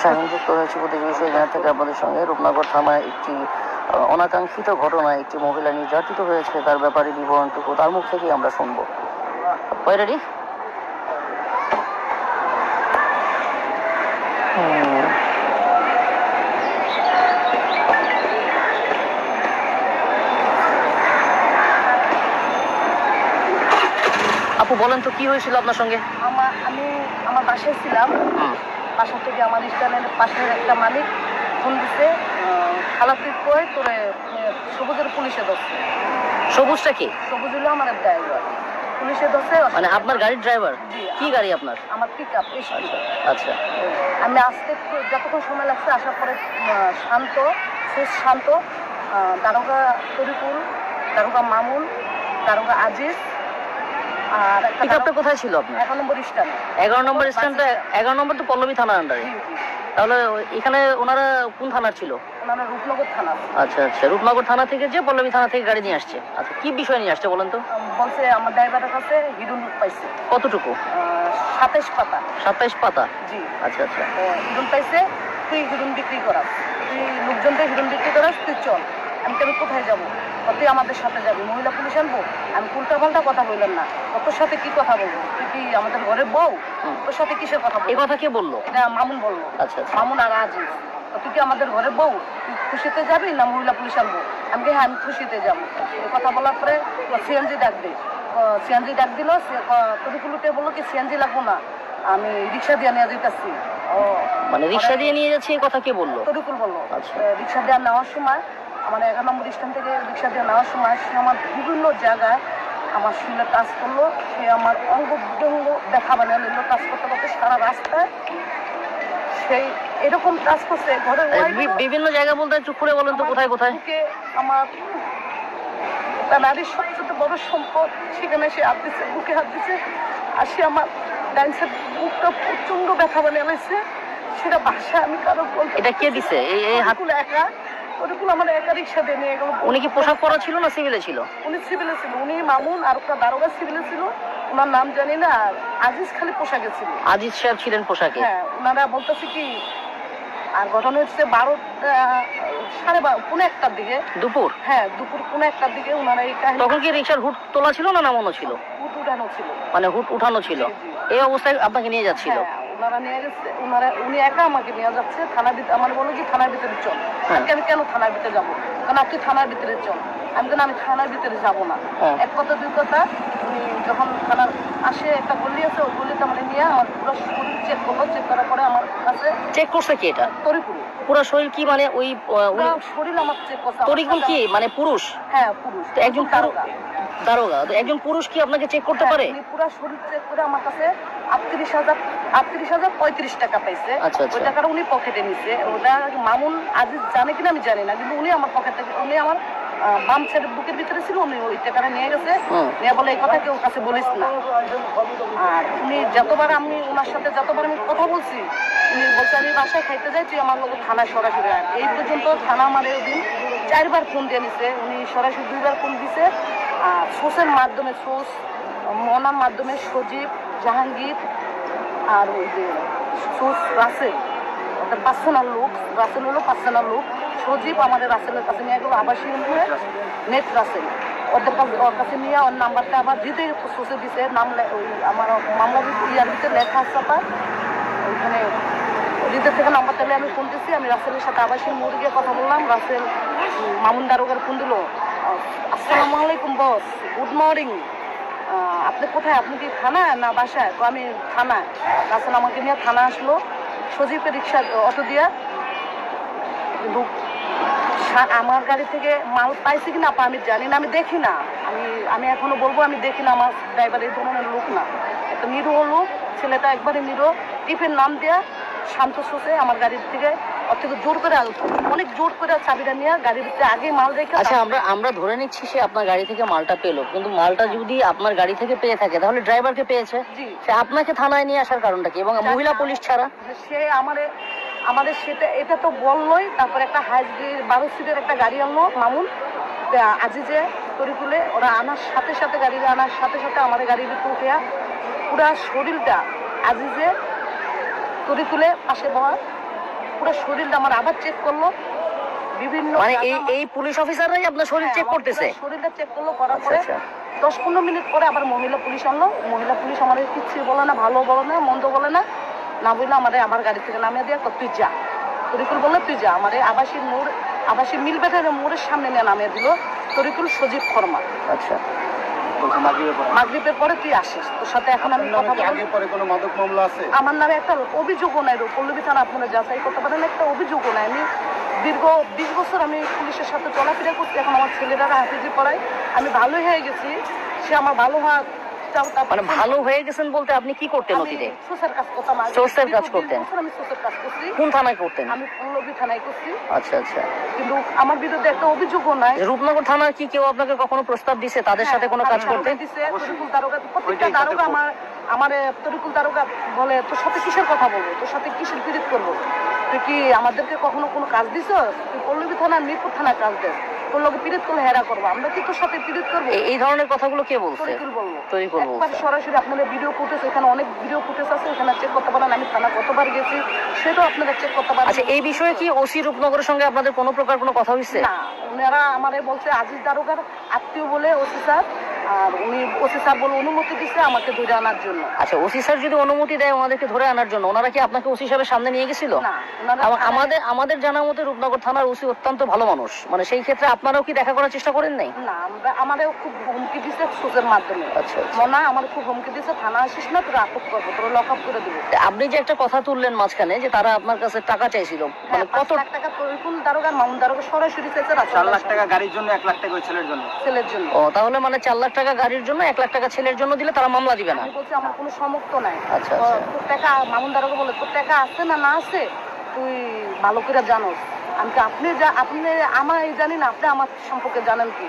শাহীন যুক্ত হয়েছে প্রতিবেশী জেলা থেকে আপনাদের সঙ্গে। রূপনগর থানায় একটি অনাকাঙ্ক্ষিত ঘটনায় একটি মহিলা নির্যাতিত হয়েছে, তার ব্যাপারে বিবরণটুকু তার মুখ থেকেই আমরা শুনবো। রেডি? আপু বলেন তো কি হয়েছিল আপনার সঙ্গে? আমি আমার বাসায় ছিলাম। বাসা থেকে আমার স্থানের পাশের একটা মালিক ফোন দিছে, খালাপির কয়ে তোরে সবুজের পুলিশে ধরছে। সবুজটা কি? সবুজ হলো আমার ড্রাইভার, পুলিশে ধরছে। মানে আপনার গাড়ির ড্রাইভার? কি গাড়ি আপনার? আমার পিকআপ। আচ্ছা। আমি আসতে যতক্ষণ সময় লাগছে আসার পরে শান্ত, শেষ শান্ত, দারোগা তরিকুল, দারোগা মামুন, দারোগা আজিজ। আর পিকআপটা কোথায় ছিল আপনার? 11 নম্বর স্ট্যান্ড। 11 নম্বর স্ট্যান্ডটা? 11 নম্বর তো পল্লবী থানার আন্ডারে। তাহলে এখানে ওনারা কোন থানার ছিল? ওনারা রূপনগর থানা। আচ্ছা, রূপনগর থানা থেকে যে পল্লবী থানা থেকে গাড়ি নিয়ে আসছে। আচ্ছা, কি বিষয় নিয়ে আসছে বলেন তো? বলছে আমার ড্রাইভারের কাছে হিরুন পাইছে। কতটুকু? 27 পাতা। 27 পাতা? জি। আচ্ছা। হিরুন পাইছে, তুই হিরুন বিক্রি করাস, তুই লোকজনকে হিরুন বিক্রি করাস, তুই চল। আমি কোথায় যাবো? তুই আমাদের সাথে যাবি, মহিলা পুলিশ আনবো। আমি উল্টা পাল্টা কথা বললাম না, তোর সাথে কি কথা বলবো? তুই কি আমাদের ঘরের বউ? তোর সাথে কিসের কথা বলবো? এই কথা কে বললো? মামুন বললো। আচ্ছা। মামুন আর আজিজ। তুই কি আমাদের ঘরের বউ? তুই খুশিতে যাবি না মহিলা পুলিশ আনবো? আমি হ্যাঁ, আমি খুশিতে যাবো। এই কথা বলার পরে সিএনজি ডাক দে। সিএনজি ডাক দিল। তরিকুলুতে বললো কি সিএনজি লাগবো না, আমি রিক্সা দিয়ে নিয়ে যেতেছি। মানে রিক্সা দিয়ে নিয়ে যাচ্ছি, এই কথা কে বললো? তরিকুল বললো। আচ্ছা। রিক্সা দিয়ে নেওয়ার সময়, আমার 11 নম্বর স্ট্যান্ড থেকে রিক্সা দিয়ে নেওয়ার সময় সে আমার বিভিন্ন জায়গায় আমার শুনে কাজ করলো। সে আমার অঙ্গ ভঙ্গ দেখা বানিয়ে নিল কাজ করতে করতে সারা রাস্তায়। সেই এরকম কাজ করছে ঘরে বিভিন্ন জায়গা বলতে একটু খুলে বলেন তো, কোথায় কোথায়? আমার নারীর সবচেয়ে বড় সম্পদ, সেখানে সে হাত দিচ্ছে, বুকে হাত দিচ্ছে। আর সে আমার ডান্সের বুকটা প্রচন্ড ব্যথা বানিয়ে নিয়েছে। সেটা বাসায় আমি কারো বলতে। এটা কে দিছে? এই হাতগুলো একা ওরকম আমার একা রিক্সা দিয়ে নিয়ে গেল। উনি কি পোশাক পরা ছিল না সিভিলে ছিল? উনি সিভিলে ছিল। উনি মামুন আর একটা দারোগা সিভিলে ছিল, ওনার নাম জানি না। আজিজ খালি পোশাকে ছিল। আজিজ সাহেব ছিলেন পোশাকে? হ্যাঁ। ওনারা বলতেছে কি, আর ঘটনা হচ্ছে 12টা, 12:30, 1:15টার দিকে দুপুর। হ্যাঁ, দুপুর 1:15টার দিকে ওনারা এই কাহিনী। তখন কি রিক্সার হুট তোলা ছিল না নামানো ছিল? হুট উঠানো ছিল। মানে হুট উঠানো ছিল। এই অবস্থায় আপনাকে নিয়ে যাচ্ছিল? ওনারা নিয়ে গেছে। উনি একা আমাকে নিয়ে যাচ্ছে থানার ভিতরে। আমার বলো কি থানার ভিতরে চল। আমি কেন থানার ভিতরে যাবো? কারণ আপনি থানার ভিতরে চল। আমি থানার ভিতরে যাবো না। এক কথা দুই কথা। উনি যখন থানার আসে, একটা গলি আছে, ওই গলিতে মানে নিয়ে আমার পুরো শরীর চেক করলো। চেক করার পরে আমার কাছে চেক করছে কি? এটা তরিকুল পুরো শরীর কি? মানে ওই শরীর আমার চেক করছে। তরিকুল কি মানে পুরুষ? হ্যাঁ, পুরুষ। একজন দারোগা। একজন পুরুষ কি আপনাকে চেক করতে পারে? পুরো শরীর চেক করে আমার কাছে 38,35 টাকা পাইছে। ওই টাকাটা উনি পকেটে নিছে। ওটা মামুন আজিজ জানে কিনা আমি জানি না, কিন্তু উনি আমার পকেট থেকে, উনি আমার বাম সাইডের বুকের ভিতরে ছিল, উনি ওই টাকাটা নিয়ে গেছে। নিয়ে বলে এই কথা কেউ কাছে বলিস না। আর উনি যতবার আমি ওনার সাথে যতবার আমি কথা বলছি, উনি বলছে আমি বাসায় খাইতে যাই, তুই আমার লোক থানায় সরাসরি আয়। এই পর্যন্ত থানা আমার ওই দিন 4বার ফোন দিয়ে নিছে। উনি সরাসরি 2বার ফোন দিছে। আর সোর্সের মাধ্যমে, সোর্স মনার মাধ্যমে সজীব, জাহাঙ্গীর আর ওই যে সোর্স রাসেল, ওটা পার্সোনাল লোক। রাসেল হলো পার্সোনাল লোক। সজীব আমাদের রাসেলের কাছে নিয়ে গেলো, আবাসিক নেট রাসেল। ওর কাছে নিয়ে ওর নাম্বারটা আবার দিতে সোর্সে দিছে। নাম ওই আমার মামলা ইয়ার ভিতরে লেখা আছে, ওইখানে হৃদয় থেকে নাম্বার তাহলে আমি ফোন দিচ্ছি। আমি রাসেলের সাথে আবাসিক মোড়ে গিয়ে কথা বললাম। রাসেল মামুন দারোগার ফোন দিল। আসসালামু আলাইকুম বস, গুড মর্নিং। আপনি কোথায়? আপনি কি থানা না বাসায়? তো আমি থানায়। রাসেল আমাকে নিয়ে থানা আসলো, সজীবের রিক্সা অটো দিয়া। কিন্তু আমার গাড়ি থেকে মাল পাইছে কিনা আমি জানি না, আমি দেখি না। আমি এখনো বলবো আমি দেখি না। আমার ড্রাইভার এই ধরনের লোক না, একটা নিরীহ লোক। ছেলেটা একবারে নিরীহ। টিপের নাম দেয়া শান্ত সোসে আমার গাড়ির থেকে জোর করে, অনেক জোর করে চাবিটা নিয়ে গাড়ির ভিতরে আগে মাল রেখে। আচ্ছা, আমরা ধরে নিচ্ছি সে আপনার গাড়ি থেকে মালটা পেলো, কিন্তু মালটা যদি আপনার গাড়ি থেকে পেয়ে থাকে তাহলে ড্রাইভারকে পেয়েছে। সে আপনাকে থানায় নিয়ে আসার কারণটা কি? এবং মহিলা পুলিশ ছাড়া সে আমাদের সেটা এটা তো বললোই। তারপর একটা হাইস্পিড 12 সিটের একটা গাড়ি আনলো মামুন আজিজে তরিকুলে। ওরা আনার সাথে সাথে, গাড়িতে আনার সাথে সাথে আমাদের গাড়ির ভিতরে উঠে পুরা শরীরটা আজিজে তরিকুলে পাশে বওয়া পুরো শরীরটা আমার আবার চেক করলো, বিভিন্ন মানে এই পুলিশ অফিসাররাই আপনার শরীর চেক করতেছে? শরীরটা চেক করলো, করার পরে 10-15 মিনিট পরে আবার মহিলা পুলিশ আনলো। মহিলা পুলিশ আমার কিচ্ছু বলে না, ভালো বলে না, মন্দ বলে না, না বললে আমার গাড়ি থেকে নামিয়ে দিয়ে তুই যা, তরিকুল বললো তুই যা। আমার আবাসী মিল বেটের মোড়ের সামনে নিয়ে নামিয়ে দিল তরিকুল সজীব ফরমা। আচ্ছা, মাগরিবের পরে তুই আসিস, তোর সাথে এখন আমি কথা বলবো। আমার নামে একটা অভিযোগও নাই, পল্লবী থানা আপনারা যাচাই করতে পারেন, একটা অভিযোগও নাই। আমি দীর্ঘ 20 বছর আমি পুলিশের সাথে চলাফেরা করছি, এখন আমার ছেলেরা হাফিজি পড়ায়, আমি ভালোই হয়ে গেছি। সে আমার ভালো হওয়া মানে ভালো হয়ে গেছেন বলতে আপনি কি করতেন অতীতে? সোর্সের কাজ করতাম। সোর্সের কাজ করতেন? আমি সোর্সের কাজ করছি। কোন থানায় করতেন? আমি পল্লবী থানায় করছি। আচ্ছা আচ্ছা। কিন্তু আমার বিরুদ্ধে একটা অভিযোগও নাই। রূপনগর থানার কি কেউ আপনাকে কখনো প্রস্তাব দিছে তাদের সাথে কোনো কাজ করতে? তরিকুল দারোগা, প্রত্যেকটা দারোগা আমার তরিকুল দারোগা বলে তোর সাথে কিসের কথা বলবো, তোর সাথে কিসের পীড়িত করবো, তুই কি আমাদেরকে কখনো কোনো কাজ দিছ? তুই পল্লবী থানা মিরপুর থানায় কাজ দেস, তোর লোক পীড়িত করলে হেরা করবো, আমরা কি তোর সাথে পীড়িত করবো? এই ধরনের কথাগুলো কে বলছে? তরিকুল বলবো। তরিকুল বলছে। একবার সরাসরি আপনাদের ভিডিও ফুটেজ, এখানে অনেক ভিডিও ফুটেজ আছে, এখানে চেক করতে পারেন। আমি থানা কতবার গেছি সেটাও আপনারা চেক করতে পারেন। আচ্ছা, এই বিষয়ে কি ওসি রূপনগরের সঙ্গে আপনাদের কোনো প্রকার কোনো কথা হয়েছে? না, ওনারা আমারে বলছে আজিজ দারোগার আত্মীয় বলে ওসি স্যার, আর উনি ওসি স্যার বলে অনুমতি দিচ্ছে আমাকে ধরে আনার জন্য। আচ্ছা, ওসি স্যার যদি অনুমতি দেয় ওনাদেরকে ধরে আনার জন্য, ওনারা কি আপনাকে ওসি সাহেবের সামনে নিয়ে গেছিল? না, আমাদের জানা মতে রূপনগর থানার ওসি অত্যন্ত ভালো মানুষ, মানে সেই ক্ষেত্রে আপনারাও কি দেখা করার চেষ্টা করেন নাই? না, আমারও খুব হুমকি দিচ্ছে সোজের মাধ্যমে। আচ্ছা, মনা আমার খুব হুমকি দিচ্ছে, থানা আসিস না তোরা আটক করবো, তোরা লক আপ করে দেবো। আপনি যে একটা কথা তুললেন মাঝখানে যে তারা আপনার কাছে টাকা চাইছিল, মানে কত টাকা? তরিকুল দারোগার মামুন দারোগা সরাসরি চাইছে 4 লাখ টাকা গাড়ির জন্য, 1 লাখ টাকা ওই ছেলের জন্য। ও, তাহলে মানে 4 লাখ টাকা গাড়ির জন্য, 1 লাখ টাকা ছেলের জন্য দিলে তারা মামলা দিবে না? আমি বলছি আমার কোনো সমর্থ নাই। আচ্ছা, তোর টাকা, মামুন দারোগা বলে তোর টাকা আছে না আছে তুই ভালো করে জানোস। আমি আপনি আমায় জানি না, আপনি আমার সম্পর্কে জানেন কি?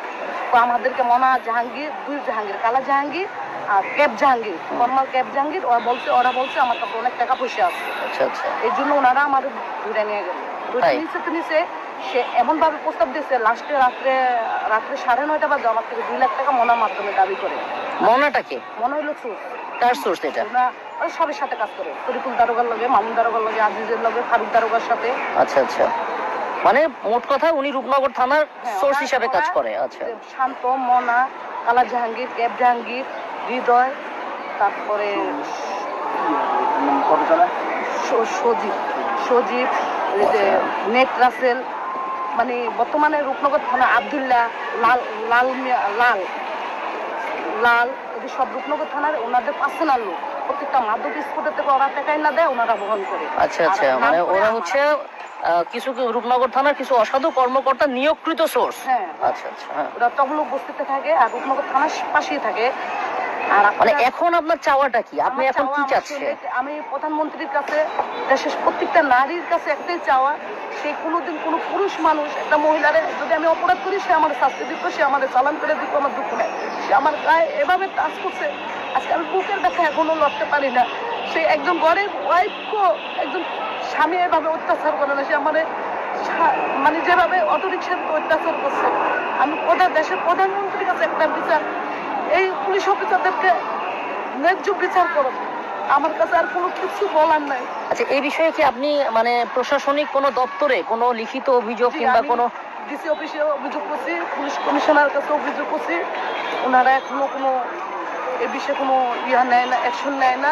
তো আমাদেরকে মনা জাহাঙ্গীর, 2 জাহাঙ্গীর, কালা জাহাঙ্গীর আর cab Jahangir, formal cab Jahangir, ওরা বলছে আমার কাছে অনেক টাকা পয়সা আছে। আচ্ছা আচ্ছা। এই জন্য ওনারা আমার ধরে নিয়ে গেল। নিচে সে এমন ভাবে প্রস্তাব দিয়েছে, লাস্টে রাত্রে 9:30 বাজে আমার থেকে 2 লাখ টাকা মনার মাধ্যমে দাবি করে। মনাটাকে? মনে হইলো সোর্স। কার সোর্স এটা? সবের সাথে কাজ করে, তরিকুল দারোগার লগে, মামুন দারোগার লগে, আজিজের লগে, ফারুক দারোগার সাথে। আচ্ছা আচ্ছা, মানে মোট কথা উনি রূপনগর থানার সোর্স হিসাবে কাজ করে। আচ্ছা, শান্ত, মনা, কালা জাহাঙ্গীর, ক্যাব জাহাঙ্গীর, হৃদয়, তারপরে সজীব, নেট রাসেল, মানে বর্তমানে রূপনগর থানা আব্দুল্লাহ, লাল এদের সব রূপনগর থানার ওনাদের পার্সোনাল লোক। প্রত্যেকটা মাদক স্পোর্টের থেকে ওরা টাকাই না দেয়, ওনারা বহন করে। আচ্ছা আচ্ছা, মানে ওরা হচ্ছে কিছু রূপনগর থানার কিছু অসাধু কর্মকর্তা নিয়োগকৃত সোর্স। হ্যাঁ, আচ্ছা আচ্ছা। ওরা তমলুক বস্তিতে থাকে আর রূপনগর থানার পাশেই থাকে। আর মানে এখন আপনার চাওয়াটা কি? আপনি এখন কি চাচ্ছেন? আমি প্রধানমন্ত্রীর কাছে, দেশের প্রত্যেকটা নারীর কাছে একটাই চাওয়া, সে কোনোদিন কোনো পুরুষ মানুষ একটা মহিলারে যদি আমি অপরাধ করি, সে আমার শাস্তি দিত, সে আমাদের চালান করে দিত, আমার দুঃখ নেই। সে আমার গায়ে এভাবে টাচ করছে, আজকে আমি বুকের ব্যথা এখনো লড়তে পারি না। সে একজন ঘরের ওয়াইফকেও একজন স্বামী এভাবে অত্যাচার করে না, সে আমাদের মানে যেভাবে অটোরিক্সার অত্যাচার করছে। আমি দেশের প্রধানমন্ত্রীর কাছে একটা বিচার, এই পুলিশ অফিসারদেরকে ন্যায্য বিচার করো, আমার কাছে আর কোনো কিছু বলার নাই। আচ্ছা, এই বিষয়ে কি আপনি মানে প্রশাসনিক কোনো দপ্তরে কোনো লিখিত অভিযোগ কিংবা কোনো ডিসি অফিসে অভিযোগ করছি, পুলিশ কমিশনার কাছে অভিযোগ করছি, ওনারা এখনো কোনো এ বিষয়ে কোনো নেয় না, অ্যাকশন নেয় না।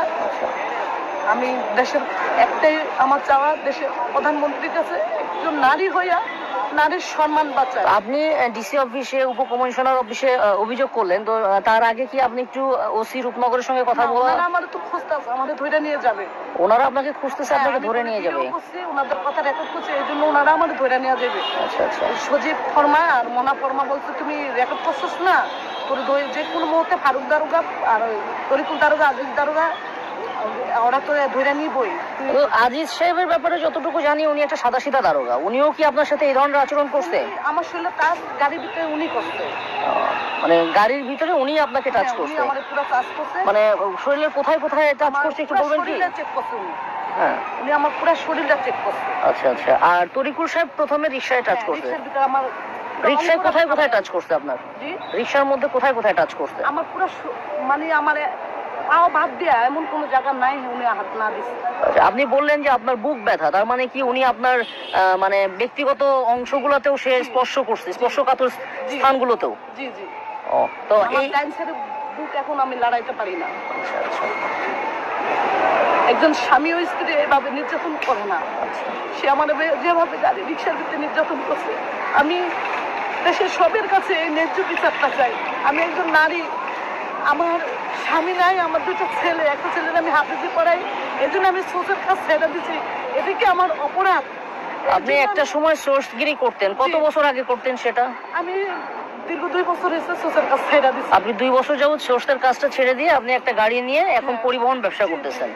আমি দেশের একটাই আমার চাওয়া, দেশের প্রধানমন্ত্রীর কাছে একজন নারী হইয়া নারীর সম্মান বাঁচায়। আপনি ডিসি অফিসে, উপকমিশনার অফিসে অভিযোগ করলেন, তো তার আগে কি আপনি একটু ওসি রূপনগরের সঙ্গে কথা বলা? আমার তো খুঁজতেছে, আমাদের ধরে নিয়ে যাবে। ওনারা আপনাকে খুঁজতেছে, আপনাকে ধরে নিয়ে যাবে? ওনাদের কথা রেকর্ড করছে, এই জন্য ওনারা আমাদের ধরে নিয়ে যাবে। আচ্ছা আচ্ছা। সজীব ফর্মা আর মনা ফর্মা বলছে তুমি রেকর্ড করছিস না, তোর যে কোনো মুহূর্তে ফারুক দারোগা আর তরিকুল দারোগা, আজিজ দারোগা ওরা তো ধরে নিবই। আজিজ সাহেবের ব্যাপারে যতটুকু জানি উনি একটা সাদাসিধা দারোগা, উনিও কি আপনার সাথে এই ধরনের আচরণ করছে? আমার শরীরে টাচ গাড়ির ভিতরে উনি করছে, মানে গাড়ির ভিতরে উনি আপনাকে টাচ করছে? মানে শরীরের কোথায় কোথায় টাচ করছে একটু বলবেন কি? চেক করছে উনি। হ্যাঁ, উনি আমার পুরো শরীরটা চেক করছে। আচ্ছা আচ্ছা। আর তরিকুল সাহেব প্রথমে রিকশায় টাচ করছে? আমার রিকশায় কোথায় কোথায় টাচ করছে আপনার? রিকশার মধ্যে কোথায় কোথায় টাচ করছে? আমার পুরো মানে আমার পাও বাদ দিয়া এমন কোনো জায়গা নাই উনি হাত না দিচ্ছে। আচ্ছা, আপনি বললেন যে আপনার বুক ব্যথা, তার মানে কি উনি আপনার মানে ব্যক্তিগত অংশগুলোতেও সে স্পর্শ করছে, স্পর্শকাতর স্থানগুলোতেও? জি জি। ও, তো আমার এই ডাইন সাইডে বুক এখন আমি লড়াইতে পারি না। আচ্ছা, আচ্ছা, একজন স্বামী ও স্ত্রী এভাবে নির্যাতন করে না। আচ্ছা। সে আমার যেভাবে গাড়ি রিক্সার ভিতরে নির্যাতন করছে, আমি দেশের সবের কাছে এই ন্যায্য বিচারটা চাই। আমি একজন নারী, আমার স্বামী নাই, আমার দুটো ছেলে, একটা ছেলের আমি হাফিজি পড়াই, এই জন্য আমি সোর্সের কাজ ছেড়ে দিচ্ছি। এটা কি আমার অপরাধ? আপনি একটা সময় সোর্সগিরি করতেন, কত বছর আগে করতেন সেটা? আমি দীর্ঘ 2 বছর হয়েছে সোর্সের কাজ ছেড়ে দিচ্ছি। আপনি 2 বছর যাবত সোর্সের কাজটা ছেড়ে দিয়ে আপনি একটা গাড়ি নিয়ে এখন পরিবহন ব্যবসা করতেছেন,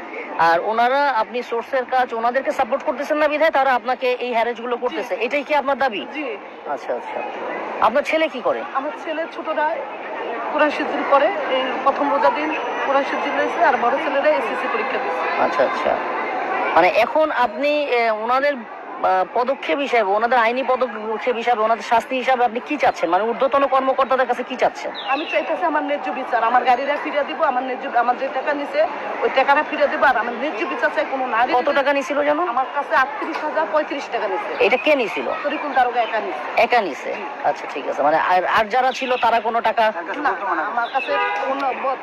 আর ওনারা, আপনি সোর্সের কাজ ওনাদেরকে সাপোর্ট করতেছেন না বিধায় তারা আপনাকে এই হ্যারেজ গুলো করতেছে, এটাই কি আপনার দাবি? জি। আচ্ছা, আচ্ছা। আপনার ছেলে কি করে? আমার ছেলে ছোটরা কোরআন শিরজিল করে, এই প্রথম রোজা দিন কোরআন শিরজিল হয়েছে, আর বড় ছেলেরা এসএসসি পরীক্ষা দিচ্ছে। আচ্ছা, আচ্ছা। মানে এখন আপনি ওনাদের পদক্ষেপ হিসাবে, ওনাদের আইনি পদক্ষেপ হিসাবে, ওনাদের শাস্তি হিসাবে আপনি কি চাচ্ছেন? মানে ঊর্ধ্বতন কর্মকর্তাদের কাছে কি চাচ্ছেন? আমি চাইতেছি আমার ন্যায্য বিচার, আমার গাড়িরা ফিরে দিব, আমার ন্যায্য, আমার যে টাকা নিছে ওই টাকাটা ফিরে দিব, আর আমার ন্যায্য বিচার চাই। কোনো নারী কত টাকা নিছিল জানো? আমার কাছে 38,035 টাকা নিছে। এটা কে নিছিল? তরিকুল দারোগা একা নিছে। একা নিছে? আচ্ছা, ঠিক আছে। মানে আর যারা ছিল তারা কোনো টাকা? না, আমার কাছে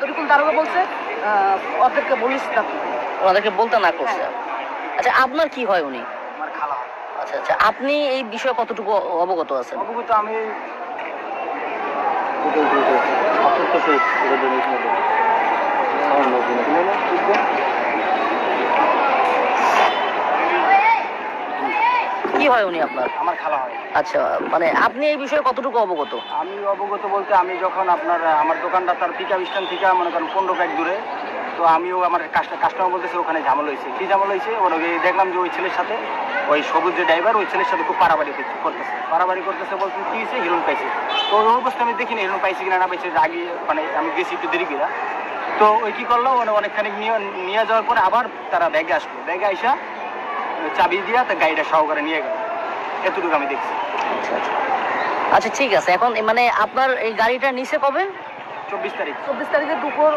তরিকুল দারোগা বলছে ওদেরকে বলিস না, ওনাদেরকে বলতে না করছে। আচ্ছা, আপনার কি হয় উনি? আমার খালা হয়। আচ্ছা, আচ্ছা। আপনি এই বিষয়ে কতটুকু অবগত আছেন? অবগত আমি কি হয় উনি আপনার? আমার খালা হয়। আচ্ছা, মানে আপনি এই বিষয়ে কতটুকু অবগত? আমি অবগত বলতে আমি যখন আমার দোকানটা তার পিক আপ স্ট্যান্ড থেকে মনে করেন 15 ফিট দূরে, তো আমিও আমার কাস্টমার বলতেছে ওখানে ঝামেলা হয়েছে। কি ঝামেলা হয়েছে? ওই দেখলাম যে ওই ছেলের সাথে, ওই সবুজ যে ড্রাইভার, ওই ছেলের সাথে খুব পারাবাড়ি করতেছে বলতে কি হয়েছে, হিরোইন পাইছে। তো ওই অবস্থা আমি দেখিনি হিরোইন পাইছে কিনা না পাইছে, রাগি মানে আমি গেছি একটু দেরি কিনা। তো ওই কি করলো, অনেকখানি নিয়ে যাওয়ার পরে আবার তারা ব্যাগে আসলো, ব্যাগে আইসা চাবি দিয়া তার গাড়িটা সহকারে নিয়ে গেল। এতটুকু আমি দেখছি। আচ্ছা, আচ্ছা। আচ্ছা, ঠিক আছে। এখন মানে আপনার এই গাড়িটা নিচে কবে? 24 তারিখ। 24 তারিখে দুপুর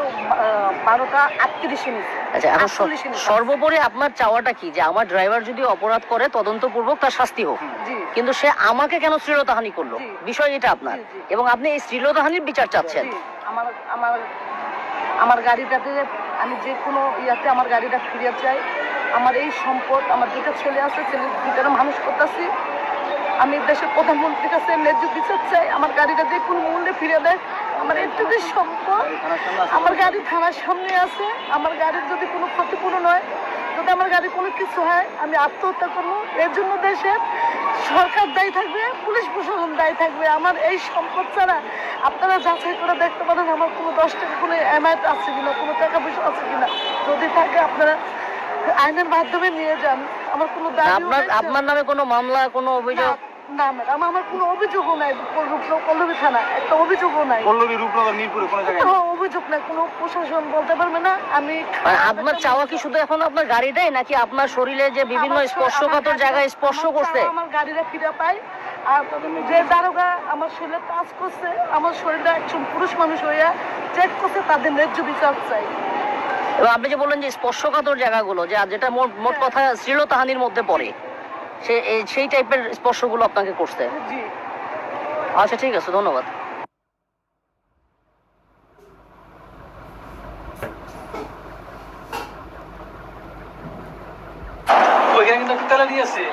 12:38 নিছে। আচ্ছা, এখন 48 নিছে। সর্বোপরি আপনার চাওয়াটা কি? যে আমার ড্রাইভার যদি অপরাধ করে তদন্তপূর্বক তার শাস্তি হোক, জি। কিন্তু সে আমাকে কেন শ্লীলতাহানি করলো, জি। বিষয় এটা আপনার, জি, জি। এবং আপনি এই শ্লীলতাহানির বিচার চাচ্ছেন। জি, আমার আমার আমার গাড়িটাতে আমি যে কোনো ইয়াতে আমার গাড়িটা ফিরে চাই। আমার এই সম্পদ, আমার দুটো ছেলে আছে, ছেলে দুটারে মানুষ করতেছি। আমি দেশের প্রধানমন্ত্রীর কাছে ন্যায্য বিচার চাই, আমার গাড়িটা যে কোনো মূল্যে ফিরে দেয়। আমার একটু সম্পদ, আমার গাড়ি থানার সামনে আছে, আমার গাড়ির যদি কোনো ক্ষতিপূরণ হয়, যদি আমার গাড়ি কোনো কিছু হয়, আমি আত্মহত্যা করবো। এর জন্য দেশের সরকার দায়ী থাকবে, পুলিশ প্রশাসন দায়ী থাকবে। আমার এই সম্পদ ছাড়া আপনারা যাচাই করে দেখতে পারেন আমার কোনো 10 টাকা কোনো এমআইট আছে কিনা, কোনো টাকা পয়সা আছে কিনা। যদি থাকে আপনারা আইনের মাধ্যমে নিয়ে যান। আমার কোনো দাবি আপনার নামে কোনো মামলা, কোনো অভিযোগ? না ম্যাডাম, আমার কোনো অভিযোগও নাই। পল্লবী থানা একটা অভিযোগও নাই। পল্লবী, রূপনগর, মিরপুরে কোনো জায়গায় কোনো অভিযোগ নাই, কোনো প্রশাসন বলতে পারবে না। আমি মানে আপনার চাওয়া কি শুধু এখন আপনার গাড়িটাই, নাকি আপনার শরীরে যে বিভিন্ন স্পর্শকাতর জায়গায় স্পর্শ করছে? আমার গাড়িটা ফিরে পাই, আর যে দারোগা আমার শরীরে কাজ করছে, আমার শরীরটা একজন পুরুষ মানুষ হইয়া চেক করছে, তাদের ন্যায্য বিচার চাই। এবং আপনি যে বললেন যে স্পর্শকাতর জায়গাগুলো, যেটা মোট কথা শ্লীলতাহানির মধ্যে পড়ে, সেই টাইপের স্পর্শগুলো আপনাকে করছে? জি। আচ্ছা, ঠিক আছে, ধন্যবাদ। ওইখানে কিন্তু একটা তালা দিয়েছে।